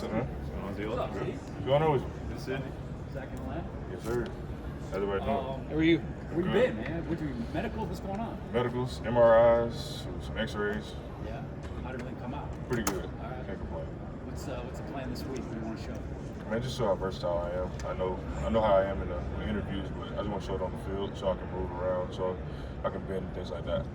What's up, man? On deal. What's up, Steve? What's going on with you? This is Zach and Len. Yes, sir. How's everybody doing? How are you? Where you been, man? Went to medical? What's going on? Medicals, MRIs, some X-rays. Yeah. How did everything come out? Pretty good. All right. Can't complain. What's the plan this week? What do you want to show? Man, just show how versatile I am. I know how I am in the interviews, but I just want to show it on the field so I can move around, so I can bend and things like that.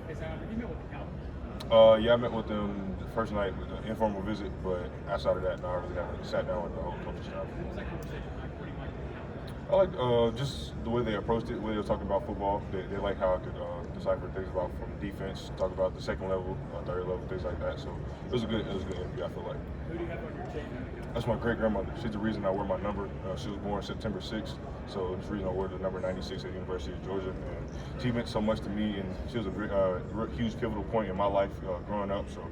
Hey, Zion, have you met with the Cowboys? Yeah, I met with them the first night with an informal visit, but outside of that, no, I really haven't sat down with the whole coaching staff. What was that conversation like? What do you like? I like just the way they approached it, the way they were talking about football. They like how I could decipher things about from defense, talk about the second level, third level, things like that. So it was a good interview, I feel like. Who do you have on your team? That's my great-grandmother. She's the reason I wear my number. She was born September 6th, so it's the reason I wear the number 96 at the University of Georgia. And she meant so much to me, and she was a huge pivotal point in my life growing up, so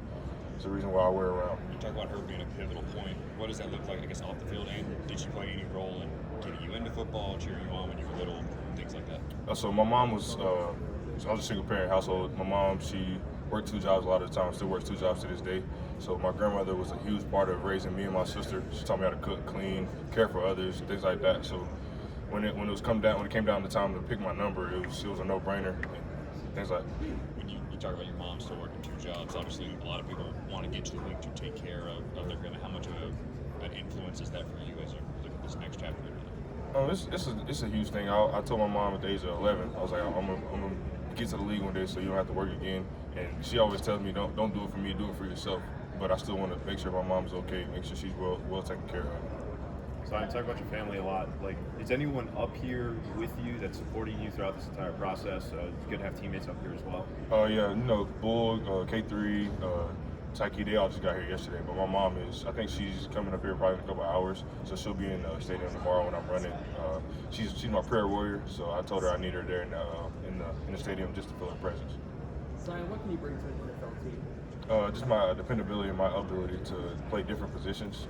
it's the reason why I wear her around. You talk about her being a pivotal point. What does that look like, I guess, off the field? And did she play any role in getting you into football, cheering you on when you were little, things like that? So my mom was, I was a single-parent household. My mom, she worked 2 jobs a lot of the time, still works 2 jobs to this day. So my grandmother was a huge part of raising me and my sister. She taught me how to cook, clean, care for others, things like that. So when it came down to time to pick my number, it was a no-brainer, and things like that. When you talk about your mom still working 2 jobs, obviously a lot of people want to get to the league to take care of their grandma. How much of an influence is that for you as you look at this next chapter of your life? It's a huge thing. I told my mom at the age of 11, I was like, I'm gonna get to the league one day so you don't have to work again. And she always tells me, don't do it for me, do it for yourself. But I still want to make sure my mom's okay, make sure she's well taken care of. So I talk about your family a lot. Like, is anyone up here with you that's supporting you throughout this entire process? It's good to have teammates up here as well. Yeah, Bull, K3, Tyke, they all just got here yesterday. But my mom I think she's coming up here probably in a couple hours, so she'll be in the stadium tomorrow when I'm running. She's my prayer warrior, so I told her I need her there in the stadium just to feel her presence. Zion, what can you bring to the NFL team? Just my dependability and my ability to play different positions.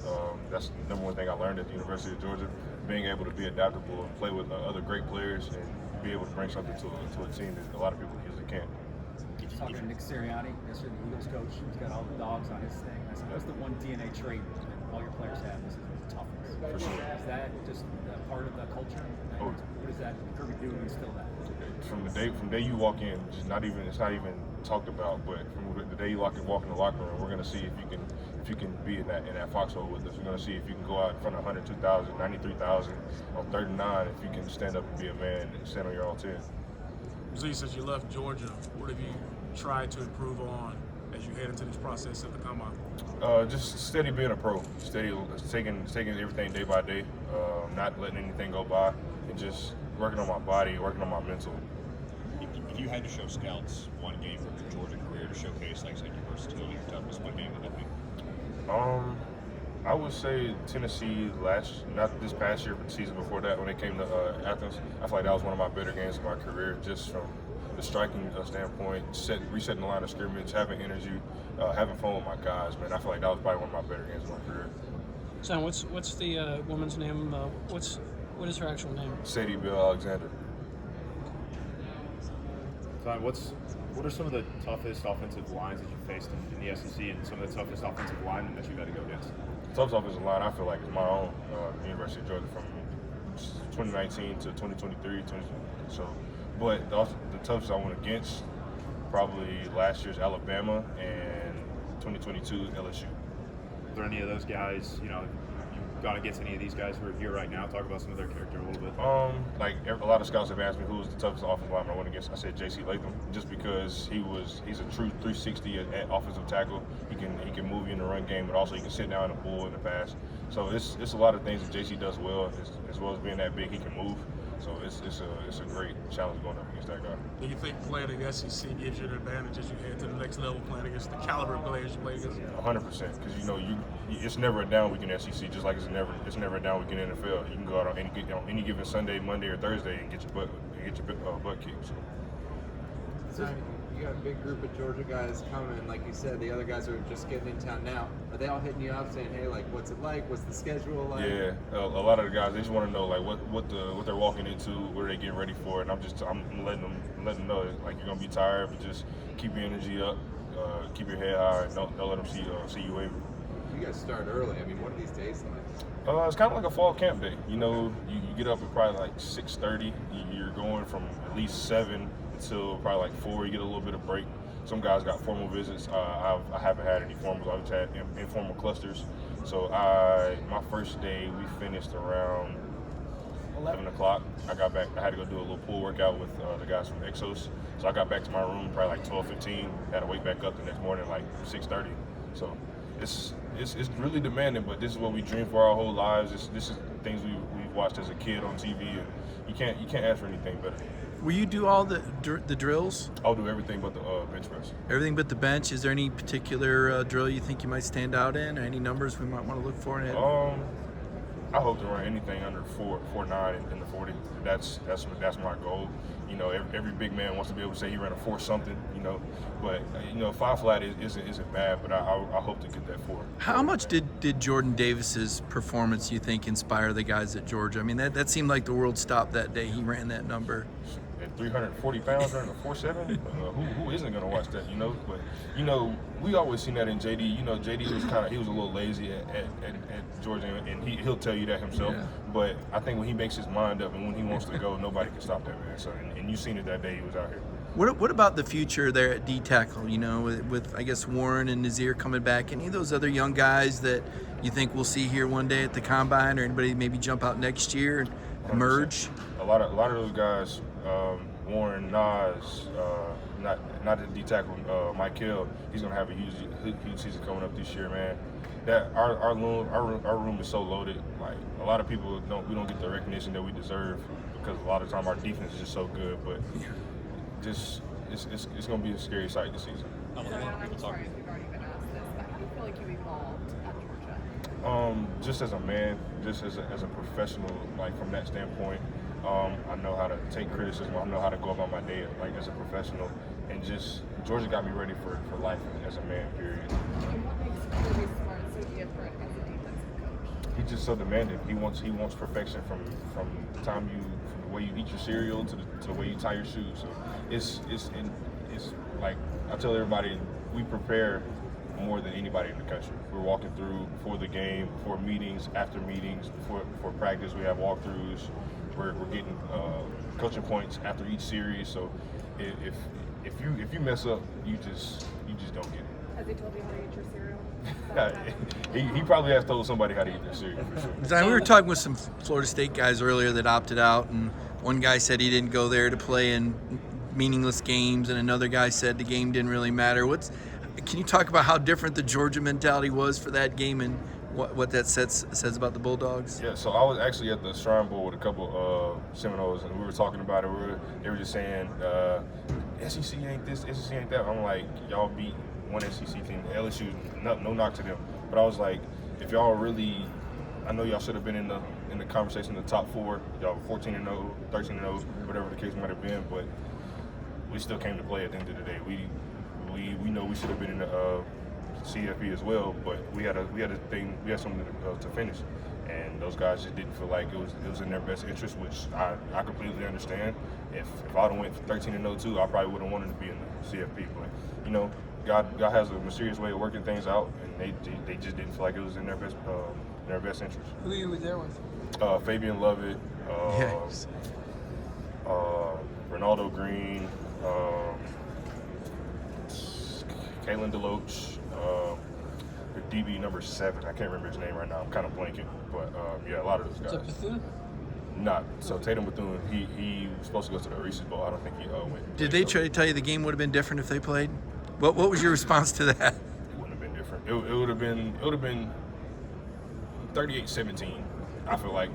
That's the number one thing I learned at the University of Georgia, being able to be adaptable and play with other great players and be able to bring something to a team that a lot of people usually can't. Talking to Nick Sirianni, yesterday, the Eagles coach, he's got all the dogs on his thing. I said, what's the one DNA trait that all your players have? This is toughness. For sure. Is that just part of the culture? Oh. What does that Kirby do to instill that? From the day you walk in, it's not even talked about. But from the day you walk in the locker room, we're gonna see if you can be in that foxhole with us. We're gonna see if you can go out in front of 102,000, 93,000 on 39. If you can stand up and be a man and stand on your own 10. Z, since you left Georgia, what have you tried to improve on as you head into this process at the combine? Just steady being a pro, steady taking everything day by day, not letting anything go by, and just working on my body, working on my mental. If you had to show scouts one game from your Georgia career to showcase, like I said, your versatility, your toughness, what game would that be? I would say Tennessee not this past year, but the season before that when they came to Athens. I feel like that was one of my better games of my career, just from the striking standpoint, resetting the line of scrimmage, having energy, having fun with my guys. Man, I feel like that was probably one of my better games of my career. So what's the woman's name? What is her actual name? Sadie Bill Alexander. So what are some of the toughest offensive lines that you faced in the SEC, and some of the toughest offensive linemen that you've had to go against? Toughest offensive line I feel like is my own, University of Georgia from 2019 to 2023. But the toughest I went against probably last year's Alabama and 2022 LSU. Are there any of those guys, you've gone against any of these guys who are here right now? Talk about some of their character a little bit. A lot of scouts have asked me who was the toughest offensive lineman I went against. I said J.C. Latham, just because he's a true 360 at offensive tackle. He can move you in the run game, but also he can sit down in the bull in the pass. So it's a lot of things that J.C. does well, as well as being that big, he can move. So it's a great challenge going up against that guy. Do you think playing in the SEC gives you an advantage as you head to the next level, playing against the caliber of players you play against? 100%, because it's never a down week in the SEC, just like it's never a down week in the NFL. You can go out on any given Sunday, Monday, or Thursday and get your butt kicked. So you got a big group of Georgia guys coming, like you said. The other guys are just getting in town now. Are they all hitting you up saying, "Hey, like, what's it like? What's the schedule like?" Yeah, a lot of the guys, they just want to know like what they're walking into, what are they getting ready for, and I'm letting them know like you're gonna be tired, but just keep your energy up, keep your head high, and don't let them see you waver. You You guys start early. I mean, what are these days like? It's kind of like a fall camp day. You know, you get up at probably like 6:30. You're going from at least 7 until probably like 4. You get a little bit of break. Some guys got formal visits. I haven't had any formals. I've just had informal clusters. So my first day, we finished around 11 o'clock. I got back. I had to go do a little pool workout with the guys from Exos. So I got back to my room probably like 12:15. Had to wake back up the next morning like 6:30. So it's really demanding, but this is what we dream for our whole lives. This is things we've watched as a kid on TV, and you can't ask for anything better. Will you do all the drills? I'll do everything but the bench press. Everything but the bench. Is there any particular drill you think you might stand out in, or any numbers we might want to look for in it? I hope to run anything under 4.9 in the 40. That's my goal. You know, every big man wants to be able to say he ran a 4 something. You know, but 5 flat isn't bad. But I hope to get that 4. How much did Jordan Davis's performance, you think, inspire the guys at Georgia? I mean, that seemed like the world stopped that day he ran that number. At 340 pounds running a 4.7, who isn't going to watch that, you know? But, we always seen that in JD. JD was he was a little lazy at Georgia, and he'll tell you that himself. Yeah. But I think when he makes his mind up and when he wants to go, nobody can stop that man. So, and you seen it that day he was out here. What about the future there at D-tackle, with I guess Warren and Nazir coming back? Any of those other young guys that you think we'll see here one day at the Combine, or anybody maybe jump out next year and emerge? 100%. A lot of those guys, Warren, Nas, not the D-tackle, Mike Hill, he's gonna have a huge season coming up this year, man. That our room is so loaded. Like, a lot of people we don't get the recognition that we deserve, because a lot of time our defense is just so good. But just it's gonna be a scary sight this season. Sorry if you've already been asked this, but how do you feel like you evolved at Georgia? Just as a man, just as a professional, like from that standpoint, I know how to take criticism. I know how to go about my day, like as a professional, and just Georgia got me ready for life as a man. Period. And what makes Kirby Smart so different as a defensive coach? He's just so demanding. He wants perfection from the way you eat your cereal to the way you tie your shoes. So it's like I tell everybody, we prepare more than anybody in the country. We're walking through before the game, before meetings, after meetings, before practice. We have walkthroughs. We're getting coaching points after each series. So if you mess up, you just don't get it. Has he told you how to eat your cereal? he probably has told somebody how to eat their cereal for sure. Zion, we were talking with some Florida State guys earlier that opted out, and one guy said he didn't go there to play in meaningless games, and another guy said the game didn't really matter. Can you talk about how different the Georgia mentality was for that game, and what that says about the Bulldogs? Yeah, so I was actually at the Shrine Bowl with a couple of Seminoles, and we were talking about it. They were just saying, SEC ain't this, SEC ain't that. I'm like, y'all beat one SEC team, LSU, no knock to them. But I was like, if y'all really, I know y'all should have been in the conversation in the top 4. Y'all were 14-0, 13-0, whatever the case might have been. But we still came to play at the end of the day. We know we should have been in the CFP as well, but we had something to finish, and those guys just didn't feel like it was in their best interest, which I completely understand. If I'd have went 13-0 too, I probably would have wanted to be in the CFP. But God has a mysterious way of working things out, and they just didn't feel like it was in their best interest. Who are you there with? Fabian Lovett, Ronaldo Green, Kalen DeLoach, the DB number 7. I can't remember his name right now. I'm kind of blanking, but a lot of those guys. Is that Bethune? Not so. Tatum Bethune. He was supposed to go to the Reese's Bowl. I don't think he went. Did they try to tell you the game would have been different if they played? What was your response to that? It wouldn't have been different. It would have been 38-17. I feel like,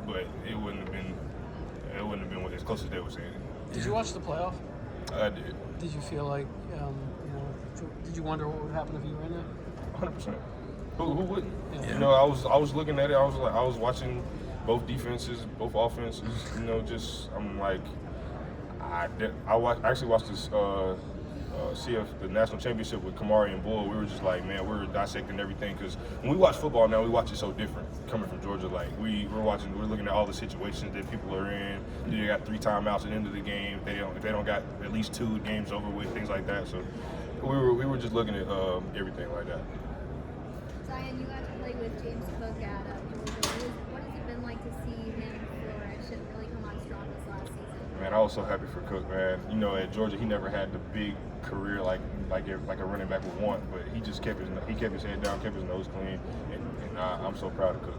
but it wouldn't have been as close as they were saying. Did you watch the playoff? I did. Did you feel like, did you wonder what would happen if you were in it? 100%. Who wouldn't? Yeah. I was looking at it. I was watching both defenses, both offenses. I'm like, I actually watched this the national championship with Kamari and Bull. We were just like, man, we were dissecting everything, because when we watch football now, we watch it so different coming from Georgia. Like we're looking at all the situations that people are in. They got 3 timeouts at the end of the game. If they don't got at least 2 games over with, things like that. So we were just looking at everything like that. Zion, you got to play with James Cook at Georgia. What has it been like to see him flourish and really come on strong this last season? Man, I was so happy for Cook, man. You know, at Georgia, he never had the big career like a running back would want, but he just kept his head down, kept his nose clean, and I'm so proud of Cook.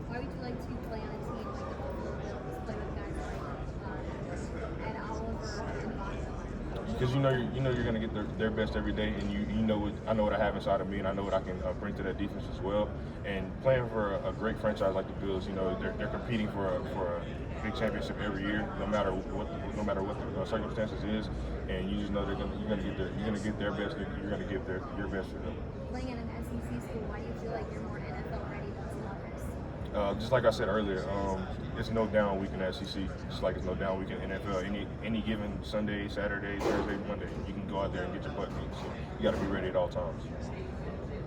Why would you like to play on a team like the Buffalo Bills, play with guys like Ed Oliver and Von Miller? Because you know you're gonna get their best every day, and you know I know what I have inside of me, and I know what I can bring to that defense as well. And playing for a great franchise like the Bills, you know they're competing for a big championship every year, no matter what the circumstances is, and you just know you're gonna get their best. You're gonna give your best for them. Playing at an SEC school, why do you feel like you're more NFL ready than some others? Just like I said earlier, it's no down week in the SEC, just like it's no down week in NFL. Any given Sunday, Saturday, Thursday, Monday, you can go out there and get your butt beat. So you got to be ready at all times.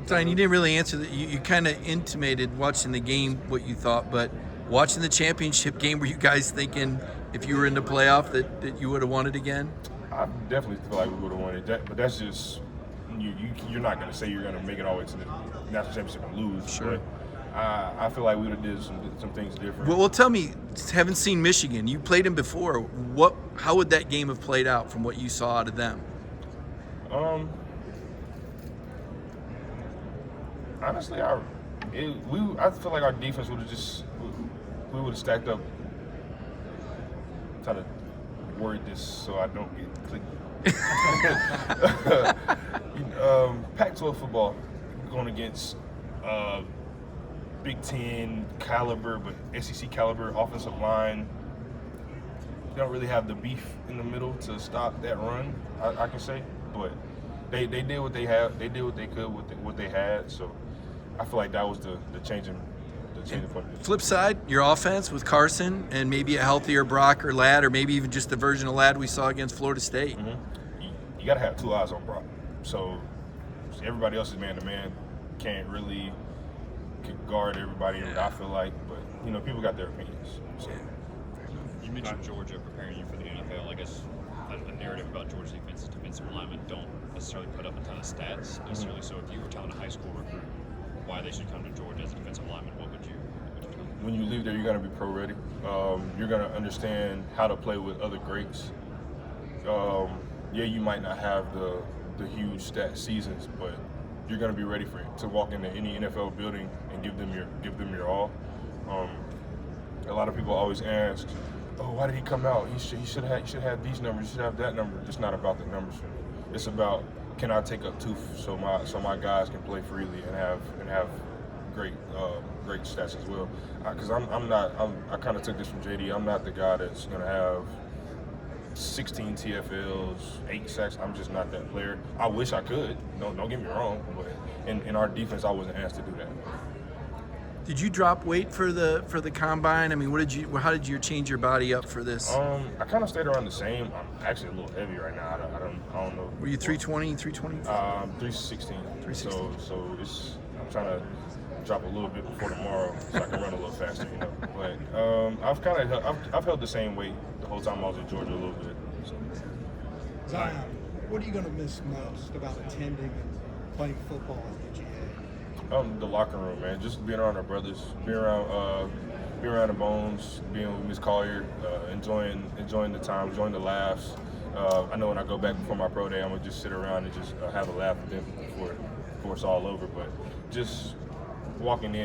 Zion, you didn't really answer that. You kind of intimated watching the game what you thought, but watching the championship game, were you guys thinking if you were in the playoff that you would have won it again? I definitely feel like we would have won it, but that's just you're not going to say you're going to make it all the way to the national championship and lose. Sure. But I feel like we would have did some things different. Well, tell me, haven't seen Michigan. You played them before. How would that game have played out from what you saw out of them? Honestly, I feel like our defense would have stacked up. I'm trying to word this so I don't get clicked. Pac-12 football going against Big Ten caliber, but SEC caliber offensive line. They don't really have the beef in the middle to stop that run. I can say, but they did what they had. They did what they could with what they had. So I feel like that was the changing point. Flip side, your offense with Carson and maybe a healthier Brock or Ladd, or maybe even just the version of Ladd we saw against Florida State. Mm-hmm. You got to have two eyes on Brock. So everybody else is man-to-man. Can't really guard everybody, I feel like. But, people got their opinions. So. You mentioned Georgia preparing you for the NFL. I guess a narrative about Georgia's defensive linemen don't necessarily put up a ton of stats necessarily. Mm-hmm. So if you were telling a high school recruit why they should come to Georgia as a defensive lineman, what would you tell them? When you leave there, you're going to be pro ready. You're going to understand how to play with other greats. You might not have the huge stat seasons, but you're going to be ready for it to walk into any NFL building and give them your all. A lot of people always ask, "Oh, why did he come out? He should have these numbers. He should have that number." It's not about the numbers for me. It's about, can I take up two so my guys can play freely and have great stats as well. Because I kind of took this from JD. I'm not the guy that's going to have 16 TFLs, 8 sacks. I'm just not that player. I wish I could. Don't get me wrong, but in our defense, I wasn't asked to do that. Did you drop weight for the combine? I mean, how did you change your body up for this? I kind of stayed around the same. I'm actually a little heavy right now. I don't know. Were you 320, 320? 316. 316. So I'm trying to drop a little bit before tomorrow so I can run a little faster, But I've held the same weight the whole time I was in Georgia a little bit. So. Zion, what are you going to miss most about attending and playing football at UGA? The locker room, man. Just being around our brothers, being around the Bones, being with Miss Collier, enjoying the time, enjoying the laughs. I know when I go back before my pro day, I'm gonna just sit around and just have a laugh with them before it's all over. But just walking in